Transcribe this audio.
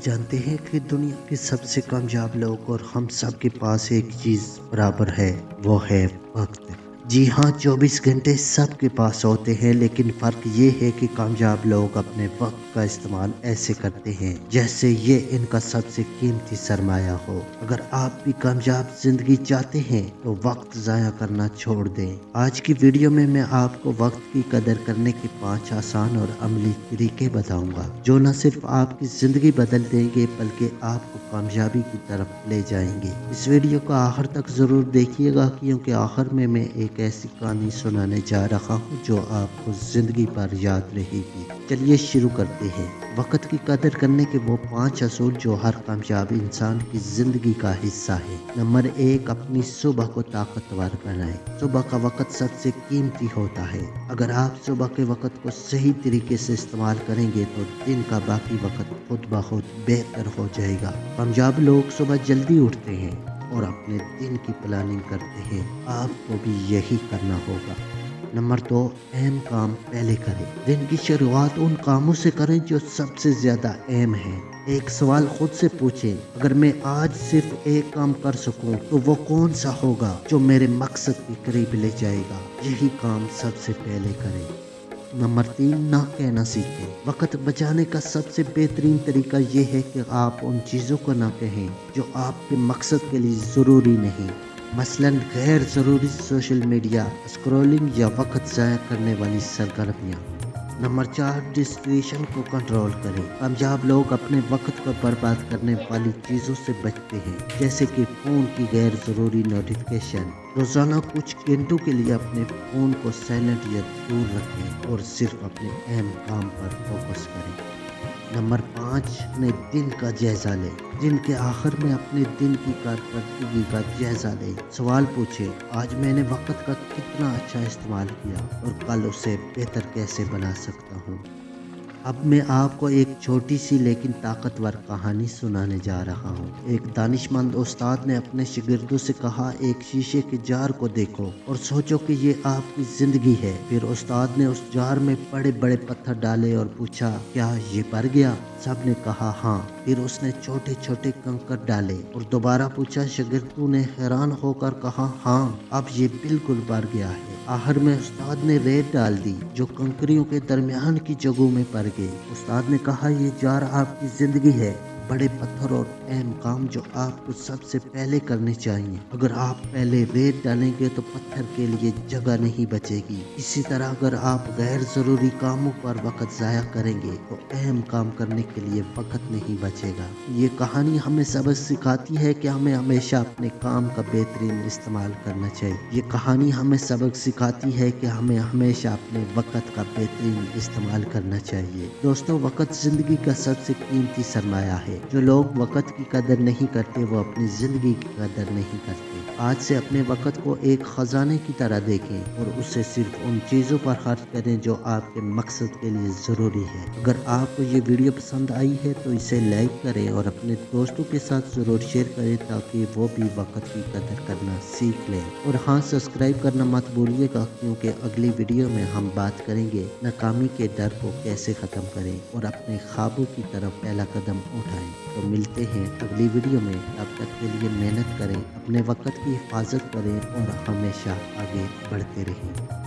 जानते हैं कि दुनिया के सबसे कामयाब लोग और हम सब के पास एक चीज बराबर है, वो है वक्त। जी हाँ, 24 घंटे सबके पास होते हैं, लेकिन फर्क ये है कि कामयाब लोग अपने वक्त का इस्तेमाल ऐसे करते हैं जैसे ये इनका सबसे कीमती सरमाया हो। अगर आप भी कामयाब जिंदगी चाहते हैं तो वक्त जाया करना छोड़ दें। आज की वीडियो में मैं आपको वक्त की कदर करने के 5 आसान और अमली तरीके बताऊंगा जो न सिर्फ आपकी जिंदगी बदल देंगे बल्कि आपको कामयाबी की तरफ ले जाएंगे। इस वीडियो को आखिर तक जरूर देखिएगा, क्योंकि आखिर में मैं एक ऐसी कहानी सुनाने जा रहा हूँ जो आपको जिंदगी भर याद रहेगी। चलिए शुरू करते हैं। वक्त की कदर करने के वो 5 असूल जो हर कामयाब इंसान की जिंदगी का हिस्सा है। नंबर 1, अपनी सुबह को ताकतवर बनाएं। सुबह का वक्त सबसे कीमती होता है। अगर आप सुबह के वक्त को सही तरीके से इस्तेमाल करेंगे तो दिन का बाकी वक्त खुद ब खुद बेहतर हो जाएगा। कामयाब लोग सुबह जल्दी उठते हैं और अपने दिन की प्लानिंग करते हैं। आपको भी यही करना होगा। नंबर 2, अहम काम पहले करें। दिन की शुरुआत उन कामों से करें जो सबसे ज्यादा अहम है। एक सवाल खुद से पूछें, अगर मैं आज सिर्फ एक काम कर सकूं तो वो कौन सा होगा जो मेरे मकसद के करीब ले जाएगा। यही काम सबसे पहले करें। नंबर 3, ना कहना सीखें। वक्त बचाने का सबसे बेहतरीन तरीका यह है कि आप उन चीज़ों को ना कहें जो आपके मकसद के लिए ज़रूरी नहीं। मसलन गैर ज़रूरी सोशल मीडिया स्क्रॉलिंग या वक्त ज़ाया करने वाली सरगर्मियाँ। नंबर 4, डिस्ट्रैक्शन को कंट्रोल करें। कामयाब लोग अपने वक्त को बर्बाद करने वाली चीज़ों से बचते हैं, जैसे कि फ़ोन की गैर ज़रूरी नोटिफिकेशन। रोज़ाना कुछ घंटों के लिए अपने फ़ोन को साइलेंट या दूर रखें और सिर्फ अपने अहम काम पर फोकस करें। नंबर 5, अपने दिन का जायजा लें। दिन के आखिर में अपने दिन की कारकर्दगी का जायजा लें। सवाल पूछें, आज मैंने वक्त का कितना अच्छा इस्तेमाल किया और कल उसे बेहतर कैसे बना सकता हूँ। अब मैं आपको एक छोटी सी लेकिन ताकतवर कहानी सुनाने जा रहा हूँ। एक दानिशमंद उस्ताद ने अपने शागिर्दों से कहा, एक शीशे के जार को देखो और सोचो कि ये आपकी जिंदगी है। फिर उस्ताद ने उस जार में बड़े बड़े पत्थर डाले और पूछा, क्या ये भर गया? सब ने कहा हाँ। फिर उसने छोटे छोटे कंकर डाले और दोबारा पूछा। शागिर्दों ने हैरान होकर कहा, हाँ, अब ये बिल्कुल भर गया है। आखिर में उस्ताद ने रेत डाल दी जो कंकरियों के दरमियान की जगहों में पड़ गई। उस्ताद ने कहा, ये जार आपकी जिंदगी है, बड़े पत्थर और अहम काम जो आपको सबसे पहले करने चाहिए। अगर आप पहले रेत डालेंगे तो पत्थर के लिए जगह नहीं बचेगी। इसी तरह अगर आप गैर जरूरी कामों पर वक्त जाया करेंगे तो अहम काम करने के लिए वक्त नहीं बचेगा। ये कहानी हमें सबक सिखाती है कि हमें हमेशा अपने काम का बेहतरीन इस्तेमाल करना चाहिए। ये कहानी हमें सबक सिखाती है कि हमें हमेशा अपने वक्त का बेहतरीन इस्तेमाल करना चाहिए। दोस्तों, वक्त जिंदगी का सबसे कीमती सरमाया है। जो लोग वक्त की कदर नहीं करते वो अपनी जिंदगी की कदर नहीं करते। आज से अपने वक्त को एक खजाने की तरह देखें और उसे सिर्फ उन चीज़ों पर खर्च करें जो आपके मकसद के लिए ज़रूरी है। अगर आपको ये वीडियो पसंद आई है तो इसे लाइक करें और अपने दोस्तों के साथ ज़रूर शेयर करें ताकि वो भी वक्त की कदर करना सीख लें। और हाँ, सब्सक्राइब करना मत भूलिएगा, क्योंकि अगली वीडियो में हम बात करेंगे नाकामी के डर को कैसे ख़त्म करें और अपने ख्वाबों की तरफ पहला कदम उठाएं। तो मिलते हैं अगली वीडियो में। तब तक के लिए मेहनत करें, अपने वक्त की हिफाजत करें और हमेशा आगे बढ़ते रहें।